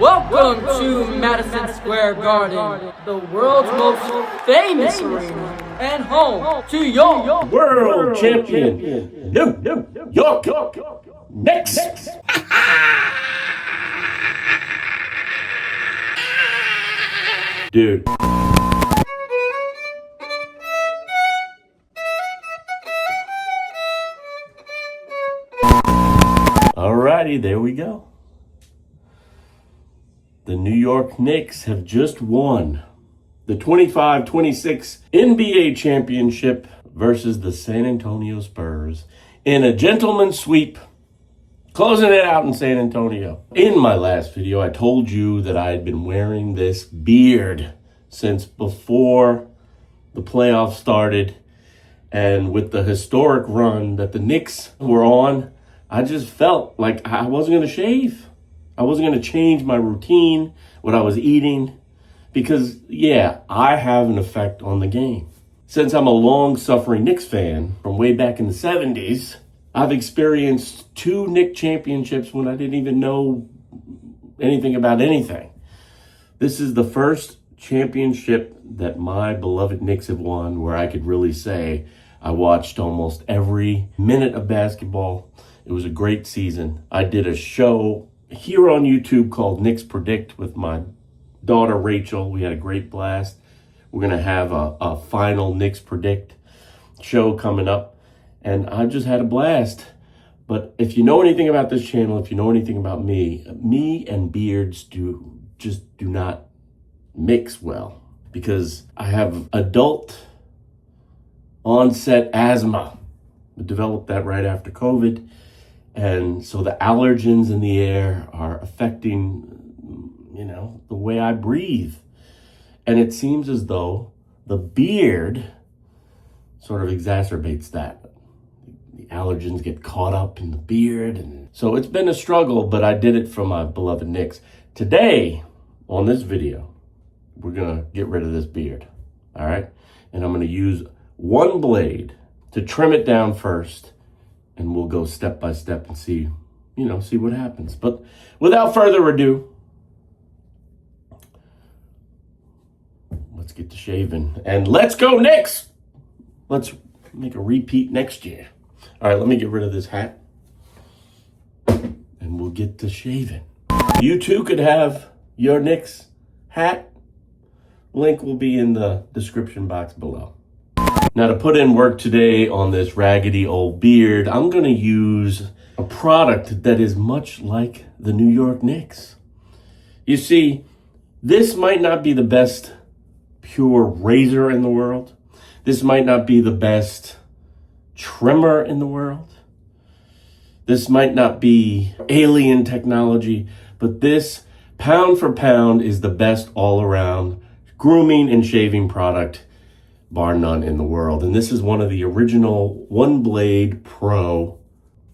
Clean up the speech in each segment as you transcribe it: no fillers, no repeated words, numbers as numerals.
Welcome to Madison Square Garden, the world's most famous arena and home to your world champion, York Knicks. Dude. Alrighty, there we go. The New York Knicks have just won the 25-26 NBA championship versus the San Antonio Spurs in a gentleman's sweep, closing it out in San Antonio. In my last video, I told you that I had been wearing this beard since before the playoffs started. And with the historic run that the Knicks were on, I just felt like I wasn't going to shave. I wasn't going to change my routine, what I was eating, because, yeah, I have an effect on the game. Since I'm a long-suffering Knicks fan from way back in the 70s, I've experienced 2 Knicks championships when I didn't even know anything about anything. This is the first championship that my beloved Knicks have won where I could really say I watched almost every minute of basketball. It was a great season. I did a show here on YouTube called Knicks Predict with my daughter Rachel. We had a great blast. We're going to have a final Knicks Predict show coming up, and I just had a blast. But if you know anything about this channel, if you know anything about me and beards do not mix well, because I have adult onset asthma. I developed that right after COVID. And so the allergens in the air are affecting, the way I breathe. And it seems as though the beard sort of exacerbates that. The allergens get caught up in the beard. And so it's been a struggle, but I did it for my beloved Knicks. Today, on this video, we're going to get rid of this beard. All right? And I'm going to use one blade to trim it down first. And we'll go step by step and see what happens. But without further ado, let's get to shaving. And let's go Knicks! Let's make a repeat next year. All right, let me get rid of this hat. And we'll get to shaving. You too could have your Knicks hat. Link will be in the description box below. Now, to put in work today on this raggedy old beard, I'm going to use a product that is much like the New York Knicks. You see, this might not be the best pure razor in the world. This might not be the best trimmer in the world. This might not be alien technology, but this, pound for pound, is the best all-around grooming and shaving product, bar none, in the world. And this is one of the original OneBlade Pro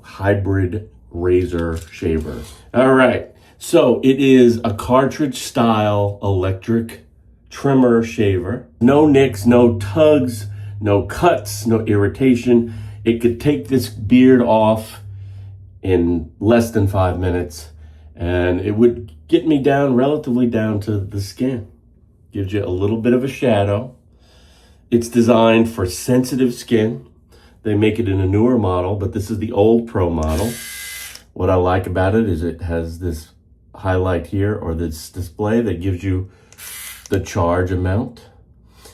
hybrid razor shavers. All right, so it is a cartridge style electric trimmer shaver. No nicks, no tugs, no cuts, no irritation. It could take this beard off in less than 5 minutes, and it would get me relatively down to the skin. Gives you a little bit of a shadow. It's designed for sensitive skin. They make it in a newer model, but this is the old Pro model. What I like about it is it has this highlight here, or this display that gives you the charge amount.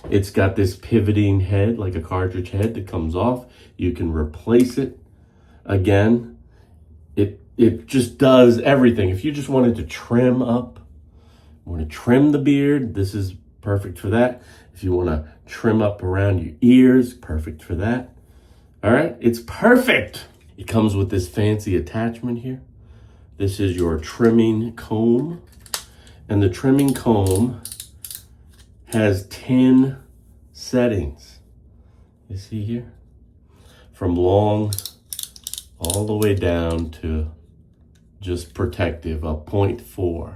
It's got this pivoting head, like a cartridge head, that comes off. You can replace it again. It just does everything. If you just wanted to trim up, want to trim the beard, this is perfect for that. If you want to trim up around your ears, perfect for that. All right, it's perfect. It comes with this fancy attachment here. This is your trimming comb. And the trimming comb has 10 settings. You see here? From long all the way down to just protective, a 0.4.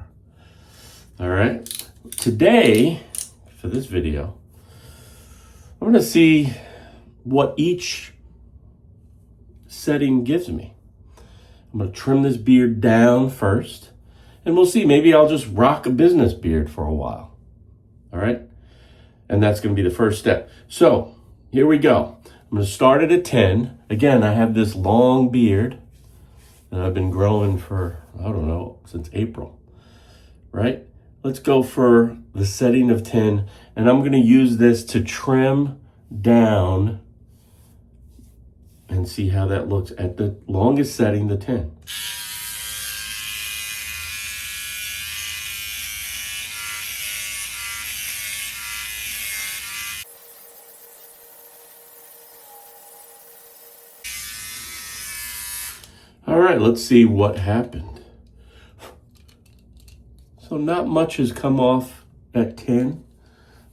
All right, today, for this video, I'm going to see what each setting gives me. I'm going to trim this beard down first, And we'll see, maybe I'll just rock a business beard for a while. All right? And that's going to be the first step. So here we go. I'm going to start at a 10. Again, I have this long beard that I've been growing for, I don't know, since April, right? Let's go for the setting of 10, and I'm going to use this to trim down and see how that looks at the longest setting, the 10. All right, let's see what happened. So not much has come off at 10.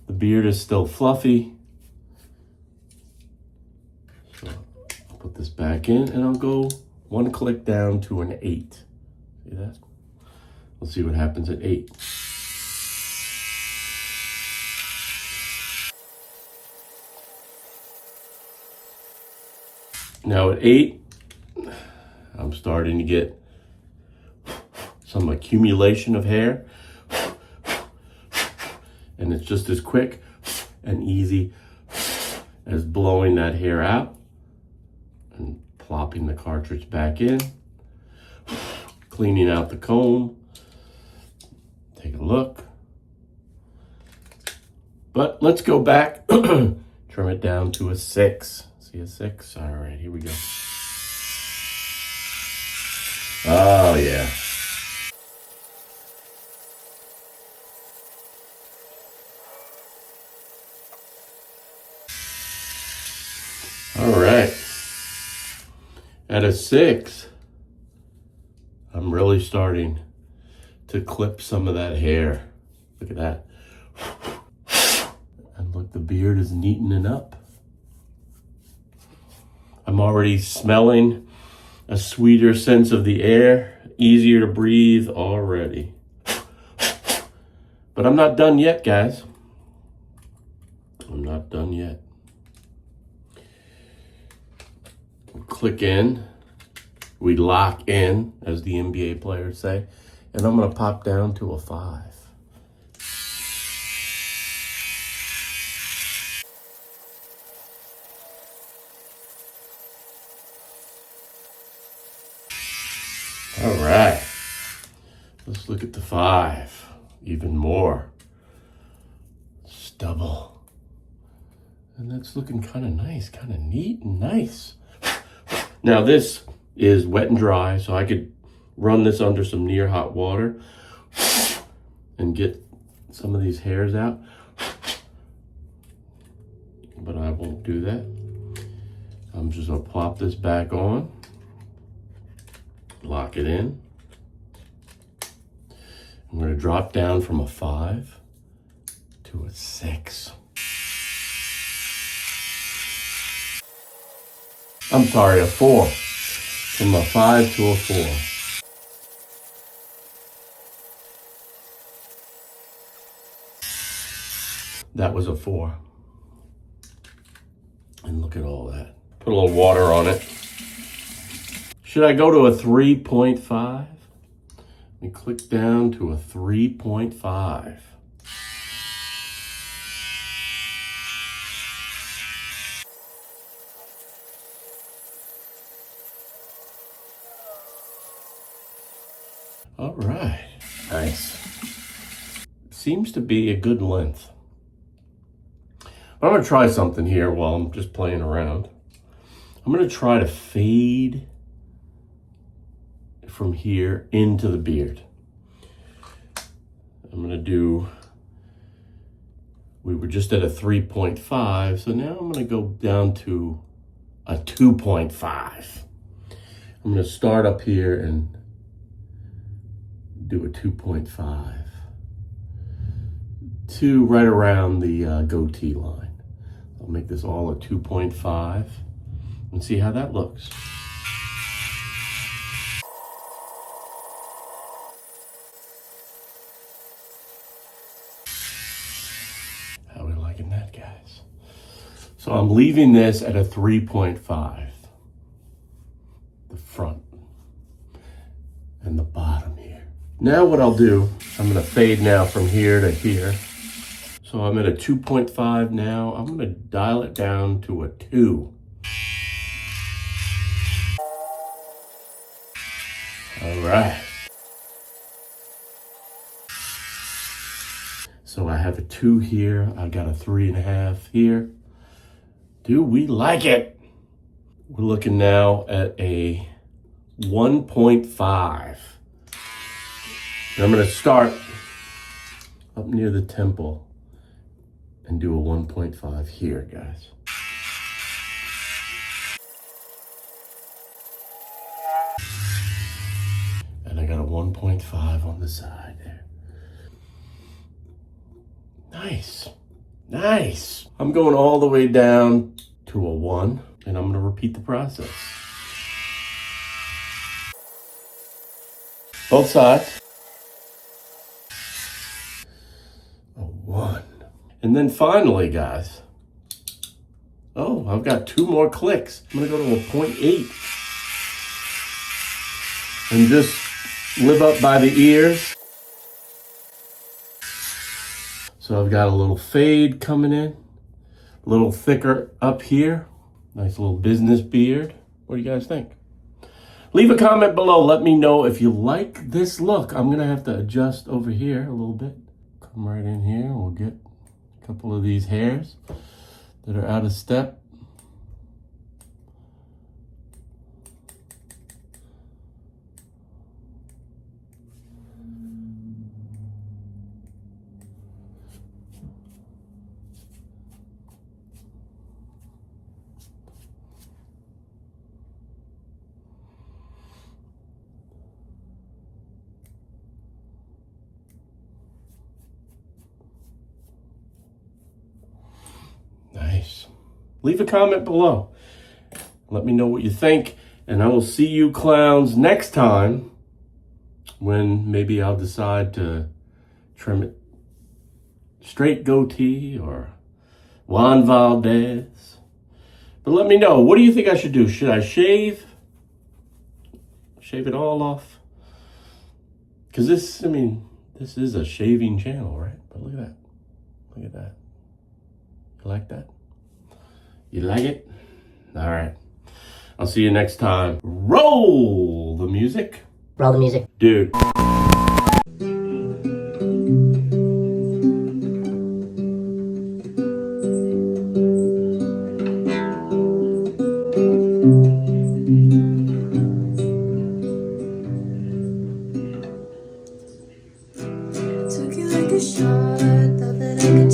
The beard is still fluffy. So I'll put this back in and I'll go one click down to an 8. See that? We'll see what happens at 8. Now at 8, I'm starting to get some accumulation of hair, and it's just as quick and easy as blowing that hair out and plopping the cartridge back in, cleaning out the comb. Take a look. But let's go back, trim it down to a 6. See a 6? All right, here we go. Oh, yeah. All right. At a 6, I'm really starting to clip some of that hair. Look at that. And look, the beard is neatening up. I'm already smelling a sweeter sense of the air, easier to breathe already. But I'm not done yet, guys. I'm not done yet. We click in, we lock in, as the NBA players say, and I'm gonna pop down to a 5. All right, let's look at the 5. Even more stubble. And that's looking kind of nice, kind of neat and nice. Now this is wet and dry, so I could run this under some near hot water and get some of these hairs out. But I won't do that. I'm just gonna plop this back on. Lock it in. I'm going to drop down from a 5 to a 6. I'm sorry, a 4. From a 5 to a 4. That was a 4. And look at all that. Put a little water on it. Should I go to a 3.5? Let me click down to a 3.5. All right, nice. Seems to be a good length. I'm gonna try something here while I'm just playing around. I'm gonna try to fade from here into the beard. I'm gonna do, we were just at a 3.5, so now I'm gonna go down to a 2.5. I'm gonna start up here and do a 2.5 to right around the goatee line. I'll make this all a 2.5 and see how that looks. How are we liking that, guys? So I'm leaving this at a 3.5. The front and the bottom here. Now what I'll do, I'm gonna fade now from here to here. So I'm at a 2.5 now. I'm gonna dial it down to a 2. All right. So I have a 2 here. I got a 3.5 here. Do we like it? We're looking now at a 1.5. And I'm gonna start up near the temple and do a 1.5 here, guys. And I got a 1.5 on the side there. Nice, nice. I'm going all the way down to a 1, and I'm gonna repeat the process. Both sides. A 1. And then finally, guys, oh, I've got 2 more clicks. I'm gonna go to a 0.8 and just live up by the ears. So I've got a little fade coming in, a little thicker up here. Nice little business beard. What do you guys think? Leave a comment below. Let me know if you like this look. I'm gonna have to adjust over here a little bit. Come right in here. We'll get a couple of these hairs that are out of step. Nice. Leave a comment below. Let me know what you think, and I will see you clowns next time when maybe I'll decide to trim it straight goatee or Juan Valdez. But let me know, what do you think I should do? Should I shave it all off? Because this is a shaving channel, right? But look at that. Look at that. You like that? You like it? All right. I'll see you next time. Roll the music. Roll the music. Dude. Took you like a shot, thought that I could